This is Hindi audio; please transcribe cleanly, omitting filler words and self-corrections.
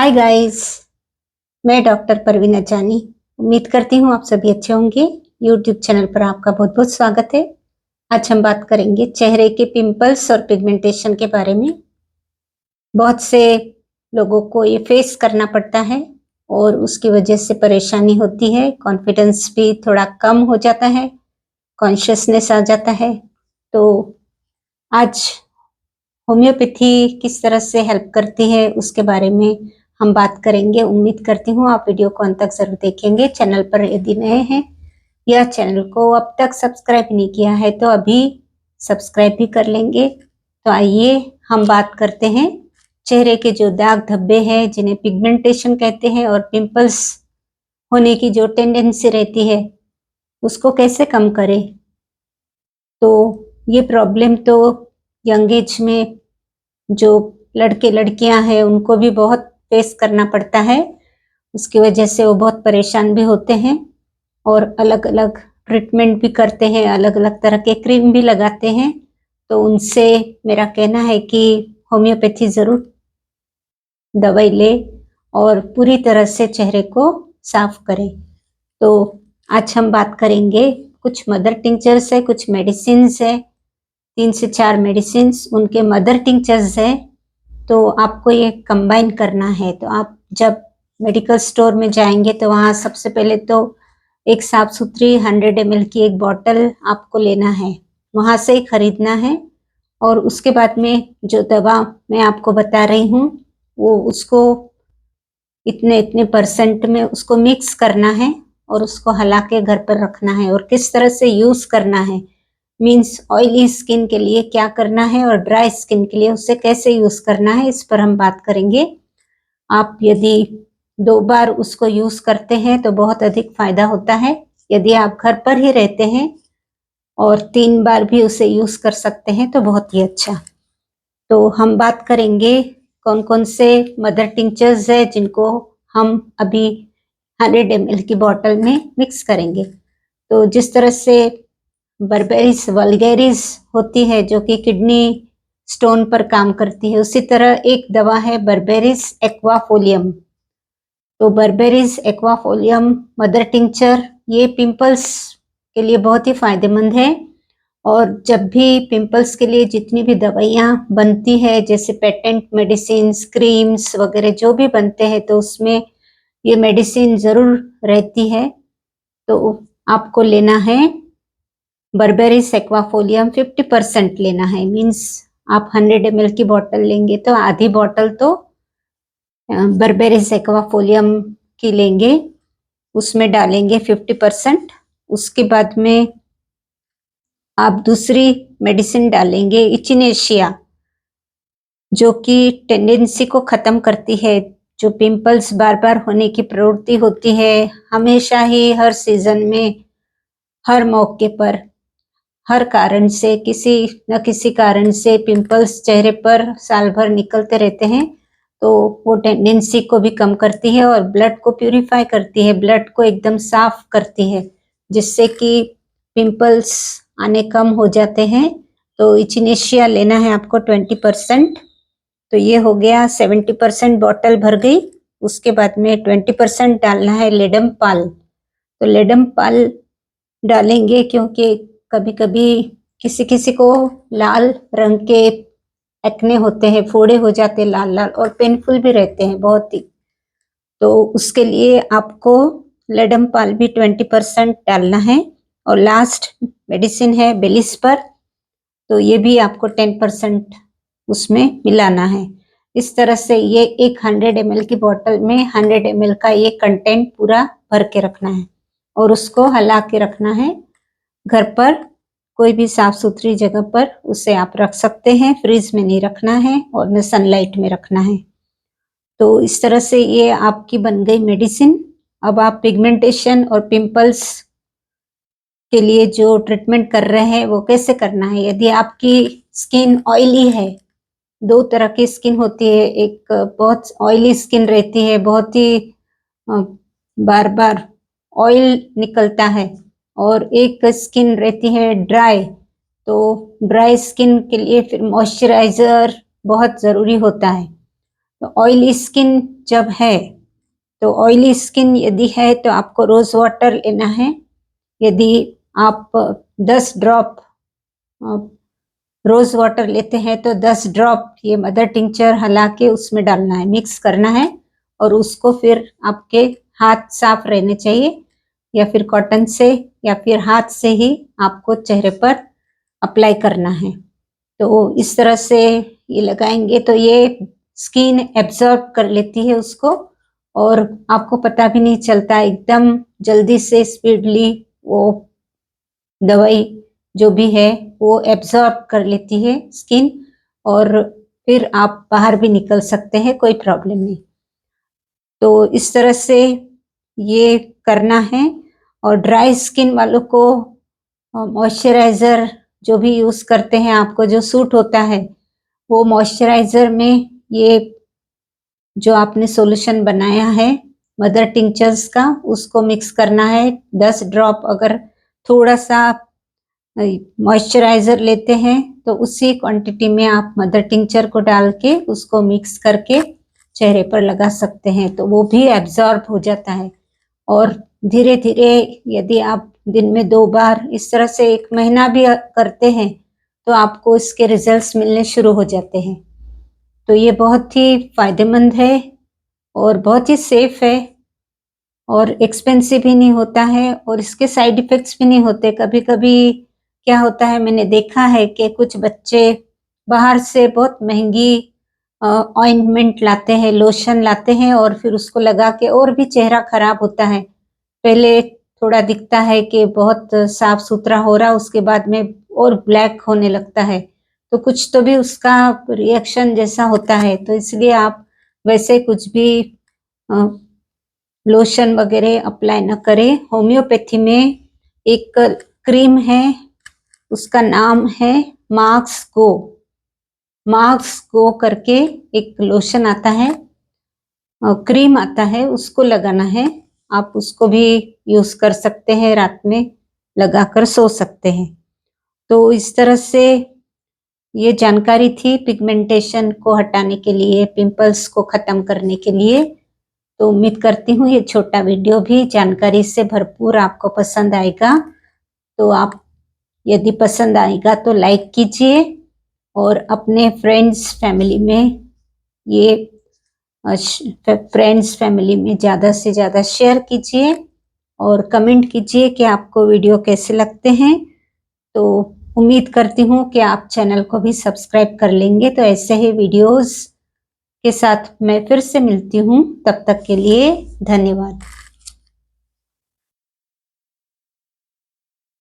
हाय गाइस, मैं डॉक्टर परवीन अचानी। उम्मीद करती हूँ आप सभी अच्छे होंगे। यूट्यूब चैनल पर आपका बहुत बहुत स्वागत है। आज हम बात करेंगे चेहरे के पिंपल्स और पिगमेंटेशन के बारे में। बहुत से लोगों को ये फेस करना पड़ता है और उसकी वजह से परेशानी होती है। कॉन्फिडेंस भी थोड़ा कम हो जाता है, कॉन्शियसनेस आ जाता है। तो आज होम्योपैथी किस तरह से हेल्प करती है उसके बारे में हम बात करेंगे। उम्मीद करती हूँ आप वीडियो को अंत तक जरूर देखेंगे। चैनल पर यदि नए हैं या चैनल को अब तक सब्सक्राइब नहीं किया है तो अभी सब्सक्राइब भी कर लेंगे। तो आइए हम बात करते हैं चेहरे के जो दाग धब्बे हैं जिन्हें पिगमेंटेशन कहते हैं और पिंपल्स होने की जो टेंडेंसी रहती है उसको कैसे कम करें। तो ये प्रॉब्लम तो यंग एज में जो लड़के लड़कियां हैं उनको भी बहुत फेस करना पड़ता है। उसकी वजह से वो बहुत परेशान भी होते हैं और अलग अलग ट्रीटमेंट भी करते हैं, अलग अलग तरह के क्रीम भी लगाते हैं। तो उनसे मेरा कहना है कि होम्योपैथी ज़रूर दवाई ले और पूरी तरह से चेहरे को साफ करें। तो आज हम बात करेंगे, कुछ मदर टिंचर्स है, कुछ मेडिसिन्स है, 3 से 4 मेडिसिन्स उनके मदर टिंचर्स है। तो आपको ये कंबाइन करना है। तो आप जब मेडिकल स्टोर में जाएंगे तो वहाँ सबसे पहले तो एक साफ सुथरी 100 ml की एक बॉटल आपको लेना है, वहाँ से ही खरीदना है। और उसके बाद में जो दवा मैं आपको बता रही हूँ वो उसको इतने इतने परसेंट में उसको मिक्स करना है और उसको हिला के घर पर रखना है। और किस तरह से यूज़ करना है, मीन्स ऑयली स्किन के लिए क्या करना है और ड्राई स्किन के लिए उसे कैसे यूज़ करना है, इस पर हम बात करेंगे। आप यदि 2 बार उसको यूज़ करते हैं तो बहुत अधिक फायदा होता है। यदि आप घर पर ही रहते हैं और 3 बार भी उसे यूज़ कर सकते हैं तो बहुत ही अच्छा। तो हम बात करेंगे कौन कौन से मदर टिंचर्स है जिनको हम अभी 100 ml की बॉटल में मिक्स करेंगे। तो जिस तरह से बर्बेरिस वल्गैरिस होती है जो कि किडनी स्टोन पर काम करती है, उसी तरह एक दवा है बर्बेरिस एक्वाफोलियम। तो बर्बेरिस एक्वाफोलियम मदर टिंचर ये पिंपल्स के लिए बहुत ही फायदेमंद है। और जब भी पिंपल्स के लिए जितनी भी दवाइयाँ बनती है, जैसे पेटेंट मेडिसिन, क्रीम्स वगैरह जो भी बनते हैं, तो उसमें ये मेडिसिन ज़रूर रहती है। तो आपको लेना है बर्बेरिस एक्वाफोलियम 50% लेना है। मीन्स आप 100 ml की बॉटल लेंगे तो आधी बॉटल तो बर्बेरिस एक्वाफोलियम की लेंगे, उसमें डालेंगे 50%। उसके बाद में आप दूसरी मेडिसिन डालेंगे इचिनेशिया, जो कि टेंडेंसी को ख़त्म करती है। जो पिंपल्स बार बार होने की प्रवृत्ति होती है, हमेशा ही हर सीजन में, हर मौके पर, हर कारण से, किसी न किसी कारण से पिंपल्स चेहरे पर साल भर निकलते रहते हैं। तो वो टेंडेंसी को भी कम करती है और ब्लड को प्यूरिफाई करती है, ब्लड को एकदम साफ करती है, जिससे कि पिंपल्स आने कम हो जाते हैं। तो इचिनेशिया लेना है आपको 20%। तो ये हो गया 70% बॉटल भर गई। उसके बाद में 20% डालना है लेडम पाल। तो लेडम पाल डालेंगे क्योंकि कभी कभी किसी किसी को लाल रंग के एक्ने होते हैं, फोड़े हो जाते हैं लाल लाल और पेनफुल भी रहते हैं बहुत ही। तो उसके लिए आपको लेडम पाल भी 20% डालना है। और लास्ट मेडिसिन है बेलिस्पर, तो ये भी आपको 10% उसमें मिलाना है। इस तरह से ये एक 100 ml की बोतल में 100 ml का ये कंटेंट पूरा भर के रखना है और उसको हिला के रखना है। घर पर कोई भी साफ सुथरी जगह पर उसे आप रख सकते हैं, फ्रिज में नहीं रखना है और न सनलाइट में रखना है। तो इस तरह से ये आपकी बन गई मेडिसिन। अब आप पिगमेंटेशन और पिंपल्स के लिए जो ट्रीटमेंट कर रहे हैं वो कैसे करना है। यदि आपकी स्किन ऑयली है, 2 तरह की स्किन होती है, एक बहुत ऑयली स्किन रहती है, बहुत ही बार बार ऑयल निकलता है, और एक स्किन रहती है ड्राई। तो ड्राई स्किन के लिए फिर मॉइस्चराइज़र बहुत ज़रूरी होता है। तो ऑयली स्किन जब है, तो ऑयली स्किन यदि है तो आपको रोज वाटर लेना है। यदि आप 10 ड्रॉप रोज वाटर लेते हैं तो 10 ड्रॉप ये मदर टिंचर हला के उसमें डालना है, मिक्स करना है, और उसको फिर आपके हाथ साफ रहने चाहिए, या फिर कॉटन से या फिर हाथ से ही आपको चेहरे पर अप्लाई करना है। तो इस तरह से ये लगाएंगे तो ये स्किन एब्जॉर्ब कर लेती है उसको, और आपको पता भी नहीं चलता, एकदम जल्दी से स्पीडली वो दवाई जो भी है वो एब्जॉर्ब कर लेती है स्किन, और फिर आप बाहर भी निकल सकते हैं, कोई प्रॉब्लम नहीं। तो इस तरह से ये करना है। और ड्राई स्किन वालों को मॉइस्चराइज़र जो भी यूज़ करते हैं, आपको जो सूट होता है, वो मॉइस्चराइज़र में ये जो आपने सॉल्यूशन बनाया है मदर टिंचर्स का, उसको मिक्स करना है 10 ड्रॉप। अगर थोड़ा सा मॉइस्चराइज़र लेते हैं तो उसी क्वांटिटी में आप मदर टिंचर को डाल के उसको मिक्स करके चेहरे पर लगा सकते हैं, तो वो भी एब्जॉर्ब हो जाता है। और धीरे धीरे यदि आप दिन में 2 बार इस तरह से 1 महीना भी करते हैं तो आपको इसके रिजल्ट्स मिलने शुरू हो जाते हैं। तो ये बहुत ही फायदेमंद है और बहुत ही सेफ है, और एक्सपेंसिव भी नहीं होता है, और इसके साइड इफेक्ट्स भी नहीं होते। कभी कभी क्या होता है, मैंने देखा है कि कुछ बच्चे बाहर से बहुत महंगी ऑइंटमेंट लाते हैं, लोशन लाते हैं, और फिर उसको लगा के और भी चेहरा खराब होता है। पहले थोड़ा दिखता है कि बहुत साफ सुथरा हो रहा, उसके बाद में और ब्लैक होने लगता है, तो कुछ तो भी उसका रिएक्शन जैसा होता है। तो इसलिए आप वैसे कुछ भी लोशन वगैरह अप्लाई न करें। होम्योपैथी में एक क्रीम है, उसका नाम है मार्क्स गो करके एक लोशन आता है, क्रीम आता है, उसको लगाना है। आप उसको भी यूज कर सकते हैं, रात में लगाकर सो सकते हैं। तो इस तरह से ये जानकारी थी पिगमेंटेशन को हटाने के लिए, पिंपल्स को खत्म करने के लिए। तो उम्मीद करती हूँ ये छोटा वीडियो भी जानकारी से भरपूर आपको पसंद आएगा। तो आप यदि पसंद आएगा तो लाइक कीजिए, और अपने फ्रेंड्स फैमिली में ज़्यादा से ज़्यादा शेयर कीजिए, और कमेंट कीजिए कि आपको वीडियो कैसे लगते हैं। तो उम्मीद करती हूँ कि आप चैनल को भी सब्सक्राइब कर लेंगे। तो ऐसे ही वीडियोस के साथ मैं फिर से मिलती हूँ, तब तक के लिए धन्यवाद।